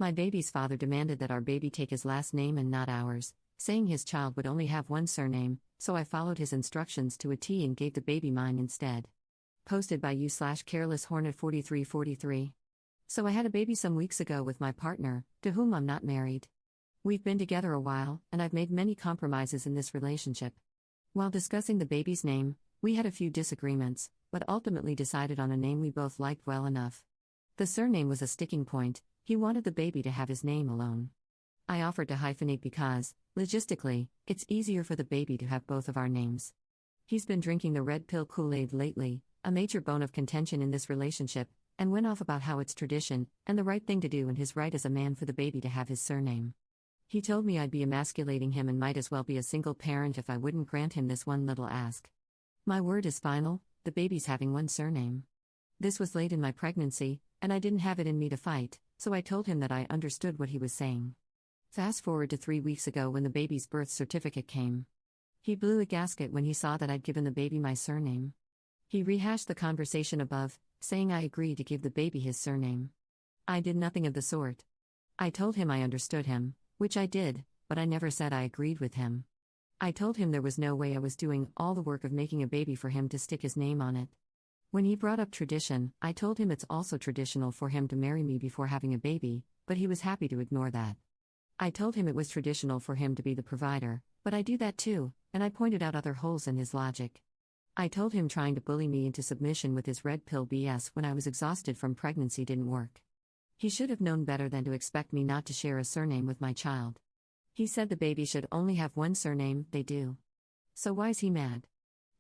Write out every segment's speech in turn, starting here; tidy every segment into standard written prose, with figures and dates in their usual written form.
My baby's father demanded that our baby take his last name and not ours, saying his child would only have one surname, so I followed his instructions to a T and gave the baby mine instead. Posted by u/carelesshornet4343. So I had a baby some weeks ago with my partner, to whom I'm not married. We've been together a while, and I've made many compromises in this relationship. While discussing the baby's name, we had a few disagreements, but ultimately decided on a name we both liked well enough. The surname was a sticking point. He wanted the baby to have his name alone. I offered to hyphenate because, logistically, it's easier for the baby to have both of our names. He's been drinking the red pill Kool-Aid lately, a major bone of contention in this relationship, and went off about how it's tradition, and the right thing to do and his right as a man for the baby to have his surname. He told me I'd be emasculating him and might as well be a single parent if I wouldn't grant him this one little ask. My word is final, the baby's having one surname. This was late in my pregnancy, and I didn't have it in me to fight, so I told him that I understood what he was saying. Fast forward to 3 weeks ago when the baby's birth certificate came. He blew a gasket when he saw that I'd given the baby my surname. He rehashed the conversation above, saying I agreed to give the baby his surname. I did nothing of the sort. I told him I understood him, which I did, but I never said I agreed with him. I told him there was no way I was doing all the work of making a baby for him to stick his name on it. When he brought up tradition, I told him it's also traditional for him to marry me before having a baby, but he was happy to ignore that. I told him it was traditional for him to be the provider, but I do that too, and I pointed out other holes in his logic. I told him trying to bully me into submission with his red pill BS when I was exhausted from pregnancy didn't work. He should have known better than to expect me not to share a surname with my child. He said the baby should only have one surname, they do. So why's he mad?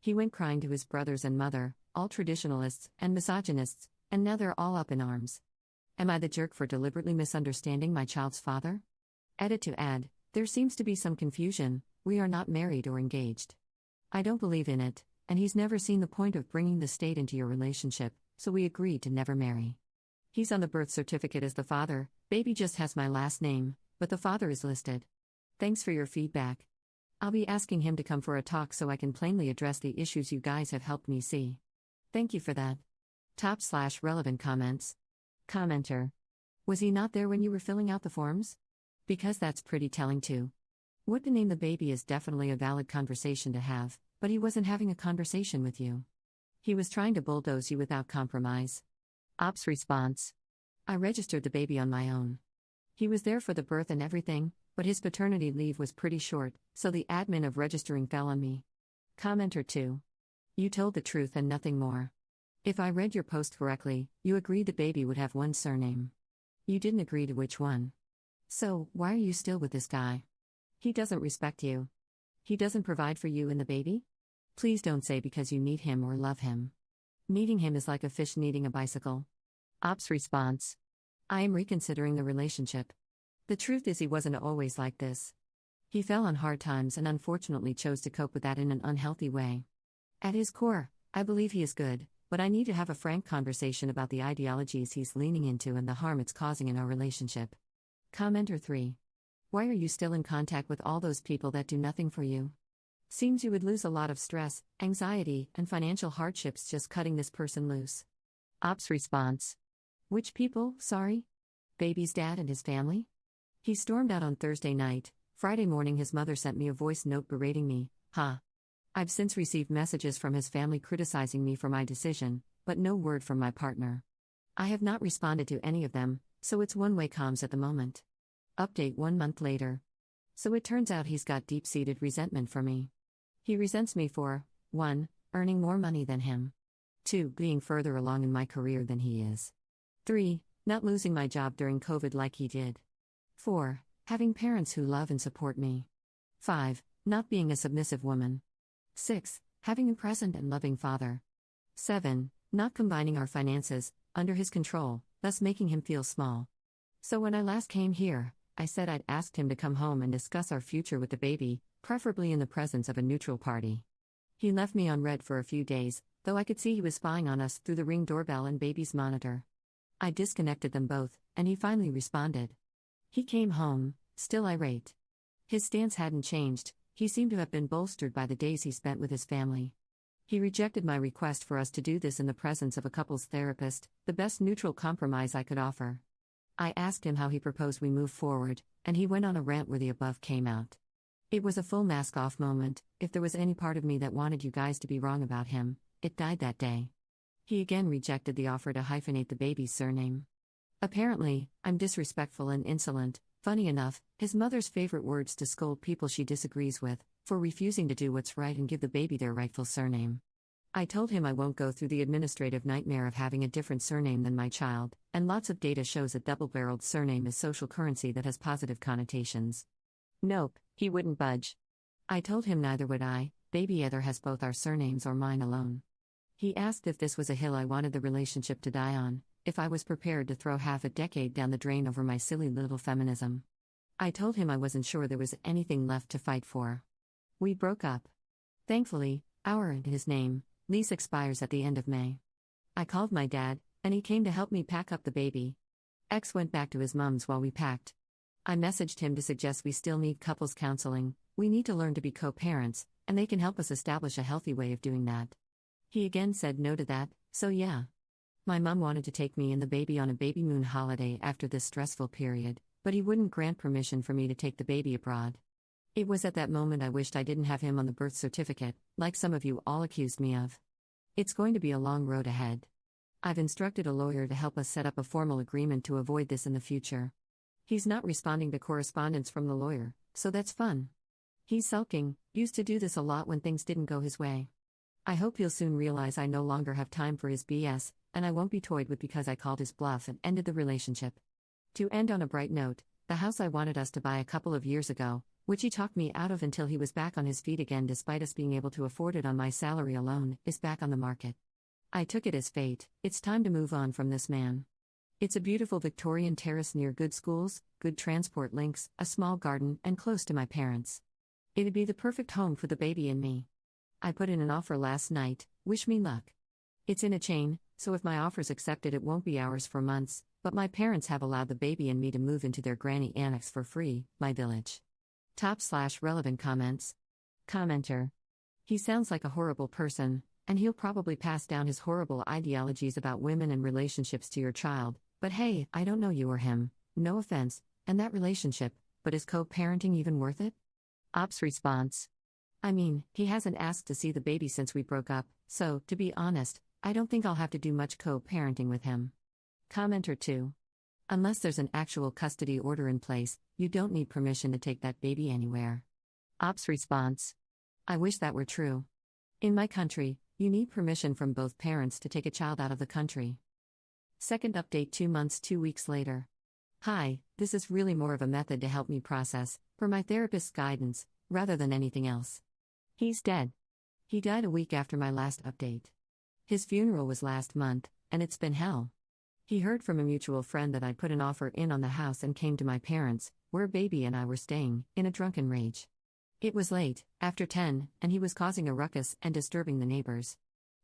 He went crying to his brothers and mother, all traditionalists and misogynists, and now they're all up in arms. Am I the jerk for deliberately misunderstanding my child's father? Edit to add, there seems to be some confusion, we are not married or engaged. I don't believe in it, and he's never seen the point of bringing the state into your relationship, so we agreed to never marry. He's on the birth certificate as the father, baby just has my last name, but the father is listed. Thanks for your feedback. I'll be asking him to come for a talk so I can plainly address the issues you guys have helped me see. Thank you for that. Top/relevant comments. Commenter. Was he not there when you were filling out the forms? Because that's pretty telling too. What to name the baby is definitely a valid conversation to have, but he wasn't having a conversation with you. He was trying to bulldoze you without compromise. Ops response. I registered the baby on my own. He was there for the birth and everything, but his paternity leave was pretty short, so the admin of registering fell on me. Commenter 2. You told the truth and nothing more. If I read your post correctly, you agreed the baby would have one surname. You didn't agree to which one. So, why are you still with this guy? He doesn't respect you. He doesn't provide for you and the baby? Please don't say because you need him or love him. Needing him is like a fish needing a bicycle. Ops response. I am reconsidering the relationship. The truth is he wasn't always like this. He fell on hard times and unfortunately chose to cope with that in an unhealthy way. At his core, I believe he is good, but I need to have a frank conversation about the ideologies he's leaning into and the harm it's causing in our relationship. Commenter 3. Why are you still in contact with all those people that do nothing for you? Seems you would lose a lot of stress, anxiety, and financial hardships just cutting this person loose. Ops response. Which people, sorry? Baby's dad and his family? He stormed out on Thursday night. Friday morning his mother sent me a voice note berating me. I've since received messages from his family criticizing me for my decision, but no word from my partner. I have not responded to any of them, so it's one-way comms at the moment. Update 1 month later. So it turns out he's got deep-seated resentment for me. He resents me for 1. Earning more money than him. 2. Being further along in my career than he is. 3. Not losing my job during COVID like he did. 4. Having parents who love and support me. 5. Not being a submissive woman. 6. Having a present and loving father. 7. Not combining our finances, under his control, thus making him feel small. So when I last came here, I said I'd asked him to come home and discuss our future with the baby, preferably in the presence of a neutral party. He left me on red for a few days, though I could see he was spying on us through the Ring doorbell and baby's monitor. I disconnected them both, and he finally responded. He came home, still irate. His stance hadn't changed, he seemed to have been bolstered by the days he spent with his family. He rejected my request for us to do this in the presence of a couples therapist, the best neutral compromise I could offer. I asked him how he proposed we move forward, and he went on a rant where the above came out. It was a full mask off moment. If there was any part of me that wanted you guys to be wrong about him, it died that day. He again rejected the offer to hyphenate the baby's surname. Apparently, I'm disrespectful and insolent. Funny enough, his mother's favorite words to scold people she disagrees with, for refusing to do what's right and give the baby their rightful surname. I told him I won't go through the administrative nightmare of having a different surname than my child, and lots of data shows a double-barreled surname is social currency that has positive connotations. Nope, he wouldn't budge. I told him neither would I. Baby either has both our surnames or mine alone. He asked if this was a hill I wanted the relationship to die on, if I was prepared to throw half a decade down the drain over my silly little feminism. I told him I wasn't sure there was anything left to fight for. We broke up. Thankfully, his name, lease expires at the end of May. I called my dad, and he came to help me pack up the baby. X went back to his mom's while we packed. I messaged him to suggest we still need couples counseling. We need to learn to be co-parents, and they can help us establish a healthy way of doing that. He again said no to that, so yeah. My mom wanted to take me and the baby on a baby moon holiday after this stressful period, but he wouldn't grant permission for me to take the baby abroad. It was at that moment I wished I didn't have him on the birth certificate, like some of you all accused me of. It's going to be a long road ahead. I've instructed a lawyer to help us set up a formal agreement to avoid this in the future. He's not responding to correspondence from the lawyer, so that's fun. He's sulking, used to do this a lot when things didn't go his way. I hope he'll soon realize I no longer have time for his BS, and I won't be toyed with because I called his bluff and ended the relationship. To end on a bright note, the house I wanted us to buy a couple of years ago, which he talked me out of until he was back on his feet again despite us being able to afford it on my salary alone, is back on the market. I took it as fate. It's time to move on from this man. It's a beautiful Victorian terrace near good schools, good transport links, a small garden, and close to my parents. It'd be the perfect home for the baby and me. I put in an offer last night, wish me luck. It's in a chain, so if my offer's accepted it won't be ours for months, but my parents have allowed the baby and me to move into their granny annex for free, my village. /relevant comments. Commenter. He sounds like a horrible person, and he'll probably pass down his horrible ideologies about women and relationships to your child, but hey, I don't know you or him, no offense, and that relationship, but is co-parenting even worth it? Ops response. I mean, he hasn't asked to see the baby since we broke up, so, to be honest, I don't think I'll have to do much co-parenting with him. Commenter 2. Unless there's an actual custody order in place, you don't need permission to take that baby anywhere. Ops response. I wish that were true. In my country, you need permission from both parents to take a child out of the country. Second update 2 months 2 weeks later. Hi, this is really more of a method to help me process, for my therapist's guidance, rather than anything else. He's dead. He died a week after my last update. His funeral was last month, and it's been hell. He heard from a mutual friend that I'd put an offer in on the house and came to my parents', where baby and I were staying, in a drunken rage. It was late, after 10, and he was causing a ruckus and disturbing the neighbors.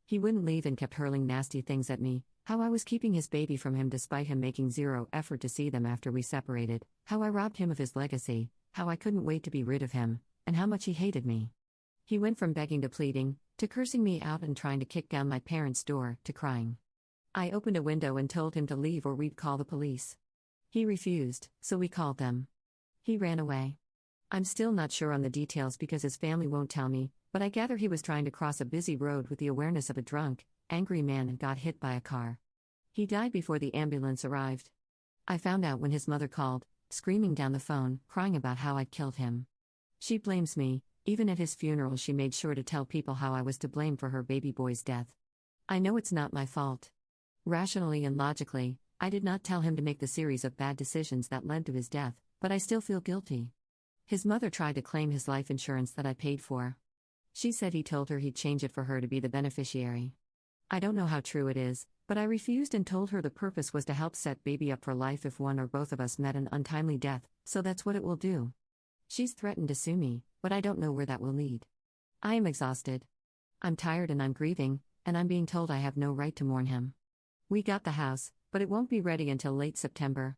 He wouldn't leave and kept hurling nasty things at me, how I was keeping his baby from him despite him making zero effort to see them after we separated, how I robbed him of his legacy, how I couldn't wait to be rid of him, and how much he hated me. He went from begging to pleading, to cursing me out and trying to kick down my parents' door, to crying. I opened a window and told him to leave or we'd call the police. He refused, so we called them. He ran away. I'm still not sure on the details because his family won't tell me, but I gather he was trying to cross a busy road with the awareness of a drunk, angry man and got hit by a car. He died before the ambulance arrived. I found out when his mother called, screaming down the phone, crying about how I'd killed him. She blames me. Even at his funeral she made sure to tell people how I was to blame for her baby boy's death. I know it's not my fault. Rationally and logically, I did not tell him to make the series of bad decisions that led to his death, but I still feel guilty. His mother tried to claim his life insurance that I paid for. She said he told her he'd change it for her to be the beneficiary. I don't know how true it is, but I refused and told her the purpose was to help set baby up for life if one or both of us met an untimely death, so that's what it will do. She's threatened to sue me, but I don't know where that will lead. I am exhausted. I'm tired and I'm grieving, and I'm being told I have no right to mourn him. We got the house, but it won't be ready until late September.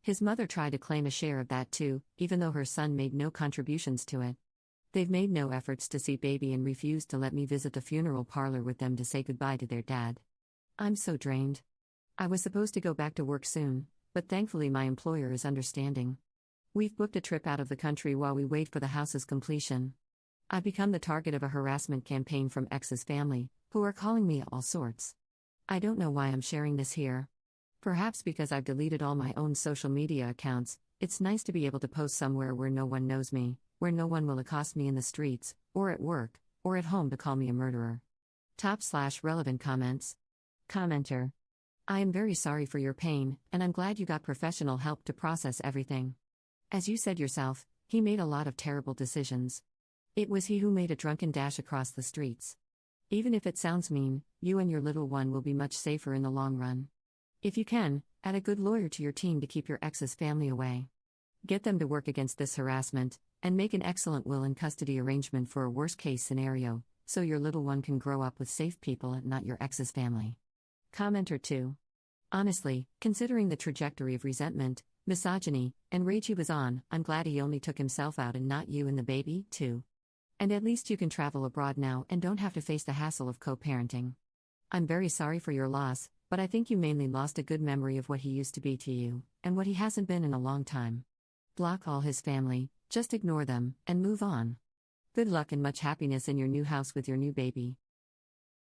His mother tried to claim a share of that too, even though her son made no contributions to it. They've made no efforts to see baby and refused to let me visit the funeral parlor with them to say goodbye to their dad. I'm so drained. I was supposed to go back to work soon, but thankfully my employer is understanding. We've booked a trip out of the country while we wait for the house's completion. I've become the target of a harassment campaign from ex's family, who are calling me all sorts. I don't know why I'm sharing this here. Perhaps because I've deleted all my own social media accounts. It's nice to be able to post somewhere where no one knows me, where no one will accost me in the streets, or at work, or at home to call me a murderer. Top/relevant comments. Commenter. I am very sorry for your pain, and I'm glad you got professional help to process everything. As you said yourself, he made a lot of terrible decisions. It was he who made a drunken dash across the streets. Even if it sounds mean, you and your little one will be much safer in the long run. If you can, add a good lawyer to your team to keep your ex's family away. Get them to work against this harassment, and make an excellent will and custody arrangement for a worst-case scenario, so your little one can grow up with safe people and not your ex's family. Commenter 2. Honestly, considering the trajectory of resentment, misogyny, and rage he was on, I'm glad he only took himself out and not you and the baby, too. And at least you can travel abroad now and don't have to face the hassle of co-parenting. I'm very sorry for your loss, but I think you mainly lost a good memory of what he used to be to you, and what he hasn't been in a long time. Block all his family, just ignore them, and move on. Good luck and much happiness in your new house with your new baby.